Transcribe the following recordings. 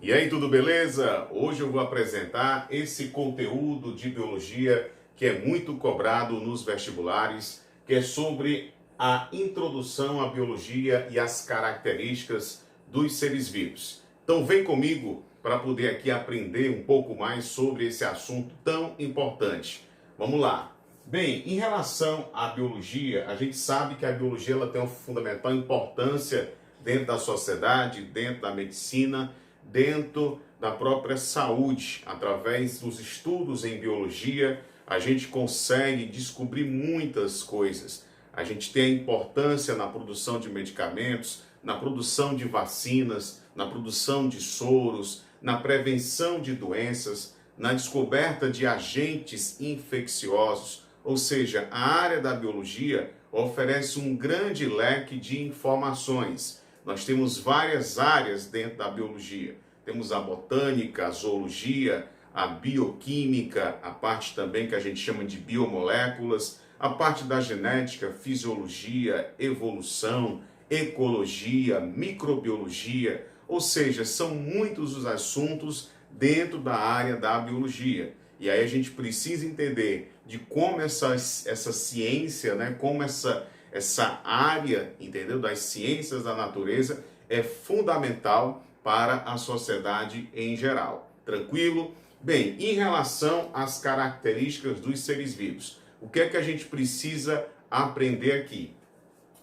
E aí, tudo beleza? Hoje eu vou apresentar esse conteúdo de biologia que é muito cobrado nos vestibulares, que é sobre a introdução à biologia e as características dos seres vivos. Então vem comigo para poder aqui aprender um pouco mais sobre esse assunto tão importante. Vamos lá. Bem, em relação à biologia, a gente sabe que a biologia ela tem uma fundamental importância dentro da sociedade, dentro da medicina, dentro da própria saúde. Através dos estudos em biologia, a gente consegue descobrir muitas coisas. A gente tem a importância na produção de medicamentos, na produção de vacinas, na produção de soros, na prevenção de doenças, na descoberta de agentes infecciosos. Ou seja, a área da biologia oferece um grande leque de informações. Nós temos várias áreas dentro da biologia. Temos a botânica, a zoologia, a bioquímica, a parte também que a gente chama de biomoléculas, a parte da genética, fisiologia, evolução, ecologia, microbiologia, ou seja, são muitos os assuntos dentro da área da biologia. E aí a gente precisa entender de como essa ciência, né, como essa área, entendeu, das ciências da natureza é fundamental para a sociedade em geral. Tranquilo? Bem, em relação às características dos seres vivos, o que é que a gente precisa aprender aqui?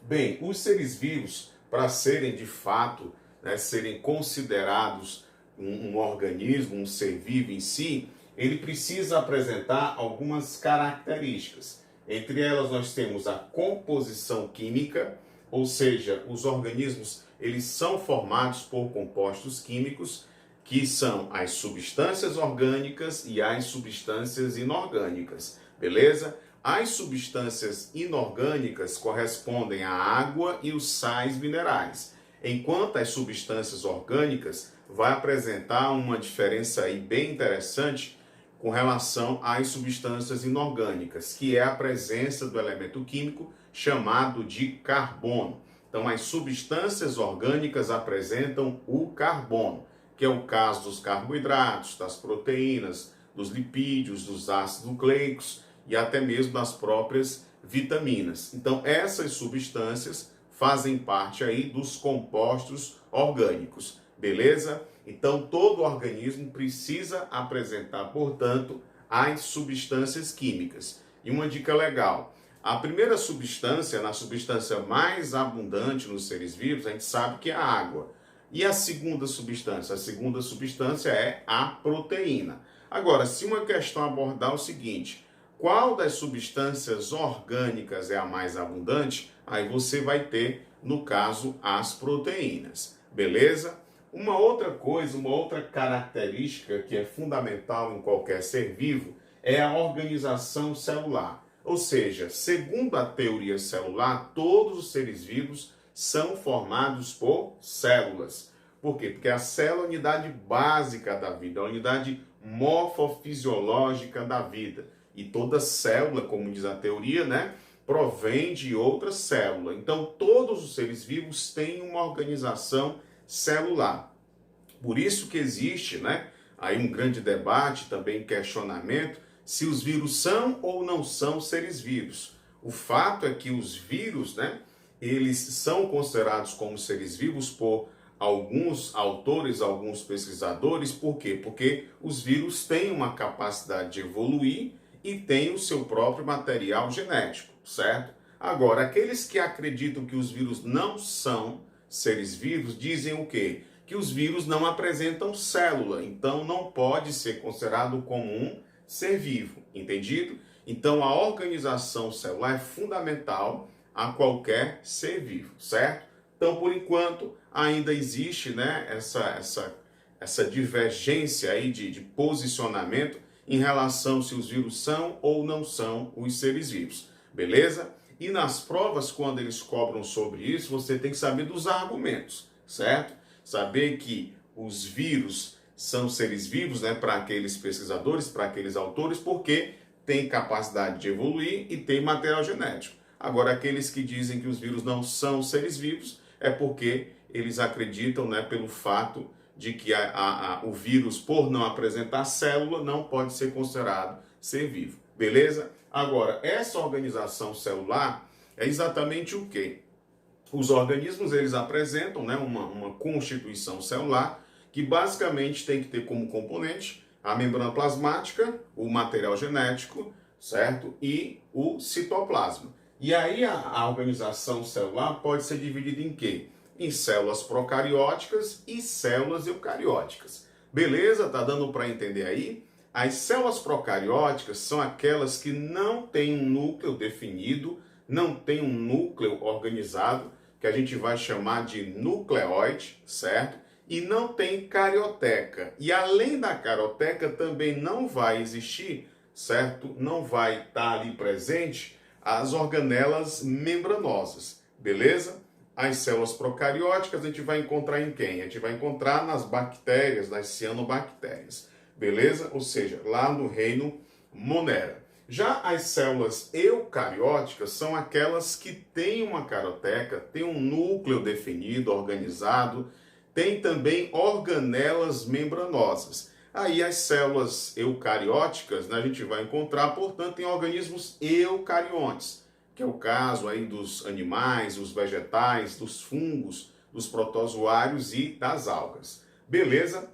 Bem, os seres vivos, para serem de fato, né, serem considerados um organismo, um ser vivo em si, ele precisa apresentar algumas características. Entre elas nós temos a composição química, ou seja, os organismos eles são formados por compostos químicos, que são as substâncias orgânicas e as substâncias inorgânicas, beleza? As substâncias inorgânicas correspondem à água e os sais minerais, enquanto as substâncias orgânicas vai apresentar uma diferença aí bem interessante com relação às substâncias inorgânicas, que é a presença do elemento químico chamado de carbono. Então, as substâncias orgânicas apresentam o carbono, que é o caso dos carboidratos, das proteínas, dos lipídios, dos ácidos nucleicos e até mesmo das próprias vitaminas. Então, essas substâncias fazem parte aí dos compostos orgânicos, beleza? Então, todo organismo precisa apresentar, portanto, as substâncias químicas. E uma dica legal, a primeira substância, na substância mais abundante nos seres vivos, a gente sabe que é a água. E a segunda substância? A segunda substância é a proteína. Agora, se uma questão abordar o seguinte, qual das substâncias orgânicas é a mais abundante? Aí você vai ter, no caso, as proteínas. Beleza? Uma outra coisa, uma outra característica que é fundamental em qualquer ser vivo é a organização celular. Ou seja, segundo a teoria celular, todos os seres vivos são formados por células. Por quê? Porque a célula é a unidade básica da vida, a unidade morfofisiológica da vida. E toda célula, como diz a teoria, né, provém de outra célula. Então, todos os seres vivos têm uma organização celular. Por isso que existe, né, aí um grande debate, também questionamento, se os vírus são ou não são seres vivos. O fato é que os vírus, né, eles são considerados como seres vivos por alguns autores, alguns pesquisadores. Por quê? Porque os vírus têm uma capacidade de evoluir e têm o seu próprio material genético, certo? Agora, aqueles que acreditam que os vírus não são seres vivos, dizem o quê? Que os vírus não apresentam célula, então não pode ser considerado como um ser vivo, entendido? Então a organização celular é fundamental a qualquer ser vivo, certo? Então, por enquanto, ainda existe, né, essa divergência aí de posicionamento em relação se os vírus são ou não são os seres vivos, beleza? E nas provas, quando eles cobram sobre isso, você tem que saber dos argumentos, certo? Saber que os vírus são seres vivos, né, para aqueles pesquisadores, para aqueles autores, porque tem capacidade de evoluir e tem material genético. Agora, aqueles que dizem que os vírus não são seres vivos, é porque eles acreditam, né, pelo fato de que o vírus, por não apresentar célula, não pode ser considerado ser vivo. Beleza? Agora, essa organização celular é exatamente o quê? Os organismos, eles apresentam, né, uma constituição celular que basicamente tem que ter como componente a membrana plasmática, o material genético, certo? E o citoplasma. E aí a organização celular pode ser dividida em quê? Em células procarióticas e células eucarióticas. Beleza? Tá dando para entender aí? As células procarióticas são aquelas que não têm um núcleo definido, não têm um núcleo organizado, que a gente vai chamar de nucleóide, certo? E não tem carioteca. E além da carioteca também não vai existir, certo? Não vai estar ali presente as organelas membranosas, beleza? As células procarióticas a gente vai encontrar em quem? A gente vai encontrar nas bactérias, nas cianobactérias, beleza? Ou seja, lá no reino Monera. Já as células eucarióticas são aquelas que têm uma carioteca, têm um núcleo definido, organizado, tem também organelas membranosas. Aí as células eucarióticas, né, a gente vai encontrar, portanto, em organismos eucariontes, que é o caso aí dos animais, dos vegetais, dos fungos, dos protozoários e das algas. Beleza?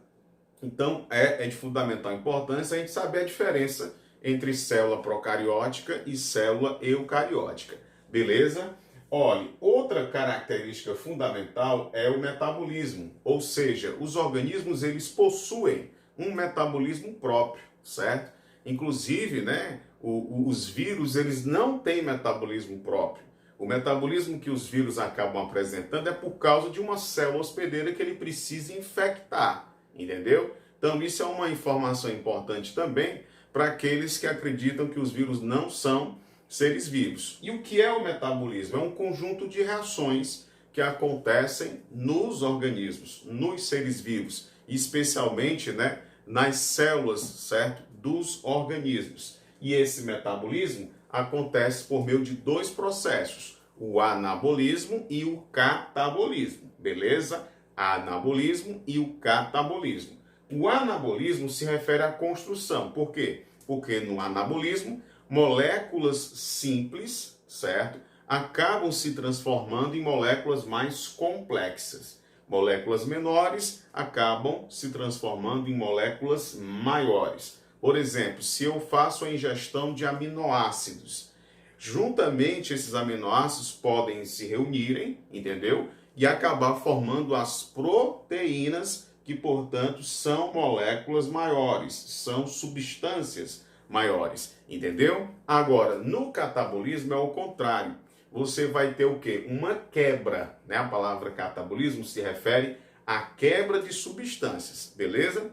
Então é de fundamental importância a gente saber a diferença entre célula procariótica e célula eucariótica. Beleza? Olha, outra característica fundamental é o metabolismo, ou seja, os organismos eles possuem um metabolismo próprio, certo? Inclusive, né, os vírus eles não têm metabolismo próprio. O metabolismo que os vírus acabam apresentando é por causa de uma célula hospedeira que ele precisa infectar, entendeu? Então isso é uma informação importante também para aqueles que acreditam que os vírus não são seres vivos. E o que é o metabolismo? É um conjunto de reações que acontecem nos organismos, nos seres vivos, especialmente, né, nas células, certo, dos organismos. E esse metabolismo acontece por meio de dois processos, o anabolismo e o catabolismo, beleza? Anabolismo e o catabolismo. O anabolismo se refere à construção. Por quê? Porque no anabolismo, moléculas simples, certo, acabam se transformando em moléculas mais complexas. Moléculas menores acabam se transformando em moléculas maiores. Por exemplo, se eu faço a ingestão de aminoácidos, juntamente esses aminoácidos podem se reunirem, entendeu? E acabar formando as proteínas que, portanto, são moléculas maiores, são substâncias maiores, entendeu? Agora, no catabolismo é o contrário. Você vai ter o quê? Uma quebra, né? A palavra catabolismo se refere à quebra de substâncias, beleza?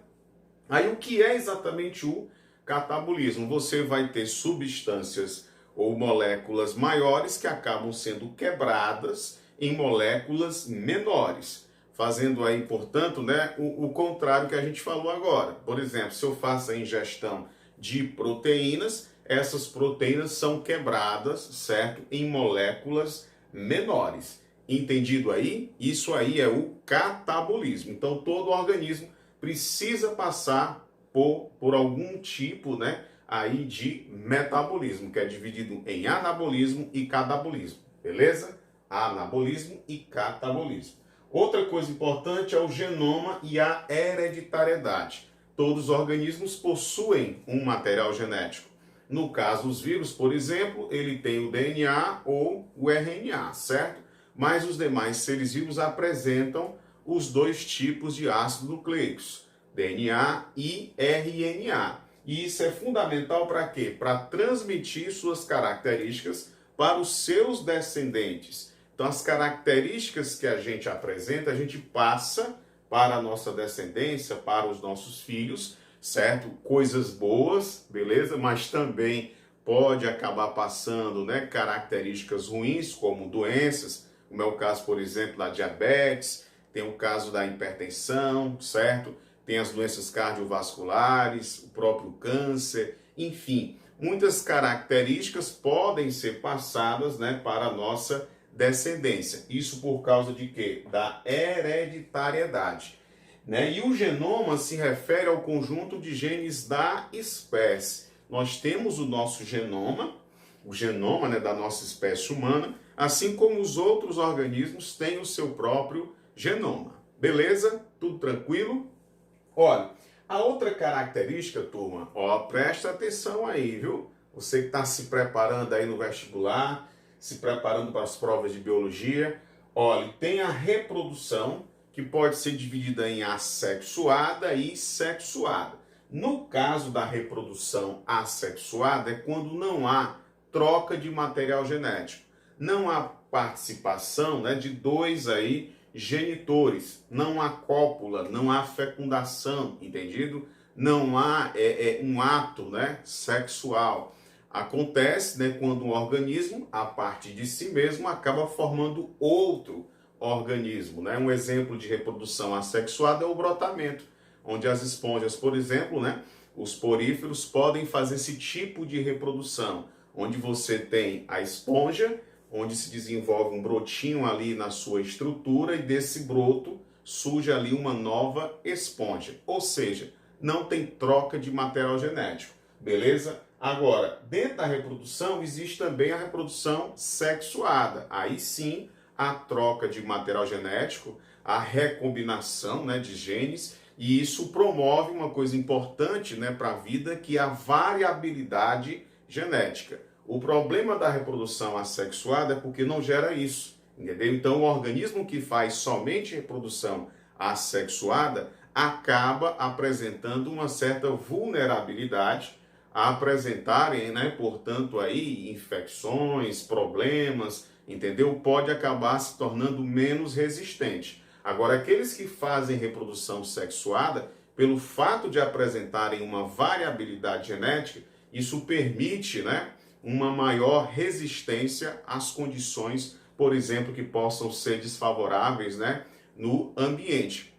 Aí o que é exatamente o catabolismo? Você vai ter substâncias ou moléculas maiores que acabam sendo quebradas em moléculas menores, fazendo aí, portanto, né, o contrário que a gente falou agora. Por exemplo, se eu faço a ingestão de proteínas, essas proteínas são quebradas, certo, em moléculas menores. Entendido aí? Isso aí é o catabolismo. Então, todo organismo precisa passar por algum tipo, né, aí de metabolismo, que é dividido em anabolismo e catabolismo, beleza? Anabolismo e catabolismo. Outra coisa importante é o genoma e a hereditariedade. Todos os organismos possuem um material genético. No caso, os vírus, por exemplo, ele tem o DNA ou o RNA, certo? Mas os demais seres vivos apresentam os dois tipos de ácidos nucleicos, DNA e RNA. E isso é fundamental para quê? Para transmitir suas características para os seus descendentes. Então, as características que a gente apresenta, a gente passa para a nossa descendência, para os nossos filhos, certo? Coisas boas, beleza? Mas também pode acabar passando, né, características ruins, como doenças, como é o caso, por exemplo, da diabetes, tem o caso da hipertensão, certo? Tem as doenças cardiovasculares, o próprio câncer, enfim, muitas características podem ser passadas, né, para a nossa descendência. Isso por causa de quê? Da hereditariedade. né? E o genoma se refere ao conjunto de genes da espécie. Nós temos o nosso genoma, o genoma, né, da nossa espécie humana, assim como os outros organismos têm o seu próprio genoma. Beleza? Tudo tranquilo? Olha, a outra característica, turma, ó, presta atenção aí, viu? Você que está se preparando aí no vestibular, se preparando para as provas de biologia, olha, tem a reprodução, que pode ser dividida em assexuada e sexuada. No caso da reprodução assexuada, é quando não há troca de material genético. Não há participação, né, de dois aí genitores, não há cópula, não há fecundação, entendido? Não há um ato, né, sexual. Acontece, né, quando um organismo, a partir de si mesmo, acaba formando outro organismo, né? Um exemplo de reprodução assexuada é o brotamento, onde as esponjas, por exemplo, né, os poríferos podem fazer esse tipo de reprodução, onde você tem a esponja, onde se desenvolve um brotinho ali na sua estrutura e desse broto surge ali uma nova esponja. Ou seja, não tem troca de material genético, beleza? Agora, dentro da reprodução existe também a reprodução sexuada. Aí sim, a troca de material genético, a recombinação, né, de genes, e isso promove uma coisa importante, né, para a vida, que é a variabilidade genética. O problema da reprodução assexuada é porque não gera isso, entendeu? Então, o organismo que faz somente reprodução assexuada acaba apresentando uma certa vulnerabilidade a apresentarem, né, portanto, aí infecções, problemas, entendeu? Pode acabar se tornando menos resistente. Agora, aqueles que fazem reprodução sexuada, pelo fato de apresentarem uma variabilidade genética, isso permite, né, uma maior resistência às condições, por exemplo, que possam ser desfavoráveis, né, no ambiente.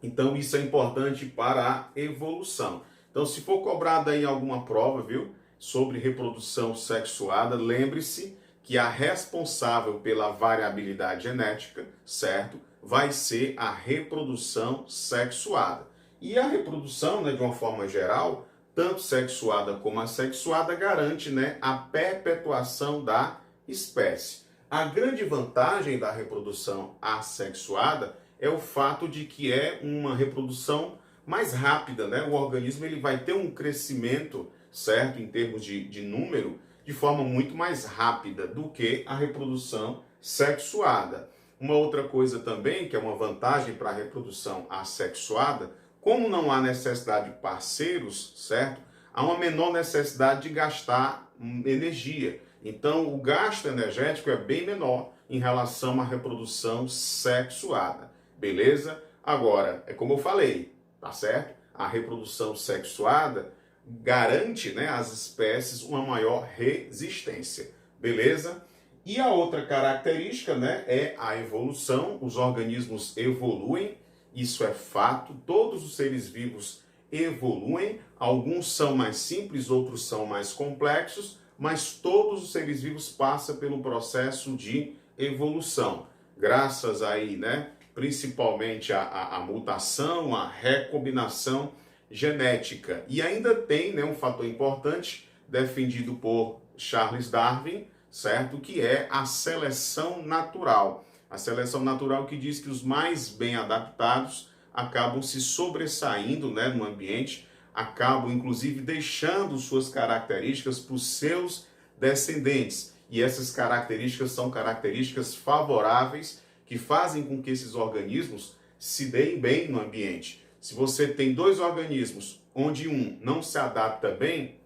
Então, isso é importante para a evolução. Então, se for cobrado aí alguma prova, viu, sobre reprodução sexuada, lembre-se que a responsável pela variabilidade genética, certo, vai ser a reprodução sexuada. E a reprodução, né, de uma forma geral, tanto sexuada como assexuada, garante, né, a perpetuação da espécie. A grande vantagem da reprodução assexuada é o fato de que é uma reprodução mais rápida, né? O organismo ele vai ter um crescimento, certo, em termos de número, de forma muito mais rápida do que a reprodução sexuada. Uma outra coisa também, que é uma vantagem para a reprodução assexuada, como não há necessidade de parceiros, certo? Há uma menor necessidade de gastar energia. Então, o gasto energético é bem menor em relação à reprodução sexuada. Beleza? Agora, é como eu falei, tá certo? A reprodução sexuada garante, né, às espécies uma maior resistência. Beleza? E a outra característica, né, é a evolução. Os organismos evoluem, isso é fato. Todos os seres vivos evoluem. Alguns são mais simples, outros são mais complexos, mas todos os seres vivos passam pelo processo de evolução. Graças aí, né, principalmente a mutação, a recombinação genética. E ainda tem, né, um fator importante defendido por Charles Darwin, certo? Que é a seleção natural. A seleção natural que diz que os mais bem adaptados acabam se sobressaindo, né, no ambiente, acabam inclusive deixando suas características para os seus descendentes. E essas características são características favoráveis que fazem com que esses organismos se deem bem no ambiente. Se você tem dois organismos onde um não se adapta bem,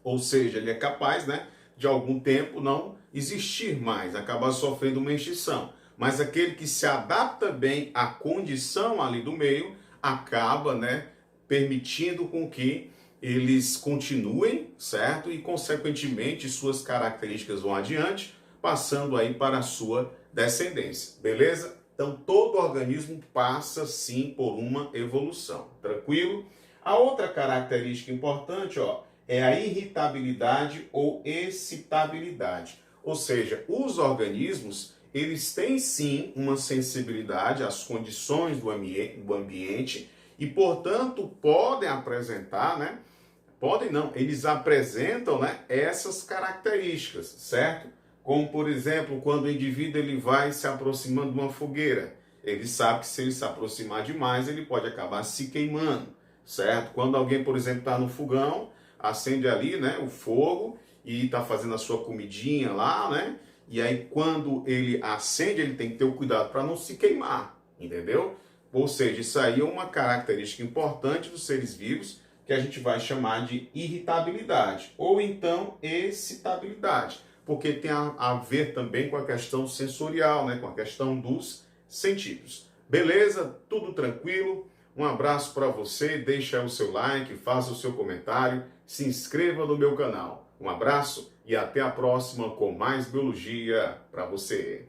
ou seja, ele é capaz, né, de algum tempo não existir mais, acabar sofrendo uma extinção. Mas aquele que se adapta bem à condição ali do meio, acaba, né, permitindo com que eles continuem, certo? E, consequentemente, suas características vão adiante, passando aí para a sua descendência, beleza? Então, todo organismo passa, sim, por uma evolução, tranquilo? A outra característica importante, ó, é a irritabilidade ou excitabilidade. Ou seja, os organismos, eles têm sim uma sensibilidade às condições do ambiente e, portanto, podem apresentar, né? Podem não, eles apresentam, né, essas características, certo? Como, por exemplo, quando o indivíduo ele vai se aproximando de uma fogueira. Ele sabe que se ele se aproximar demais, ele pode acabar se queimando, certo? Quando alguém, por exemplo, está no fogão, acende ali, né, o fogo e está fazendo a sua comidinha lá, né? E aí, quando ele acende, ele tem que ter o cuidado para não se queimar, entendeu? Ou seja, isso aí é uma característica importante dos seres vivos que a gente vai chamar de irritabilidade ou então excitabilidade, porque tem a ver também com a questão sensorial, né? Com a questão dos sentidos. Beleza? Tudo tranquilo? Um abraço para você, deixa o seu like, faça o seu comentário, se inscreva no meu canal. Um abraço e até a próxima com mais biologia para você.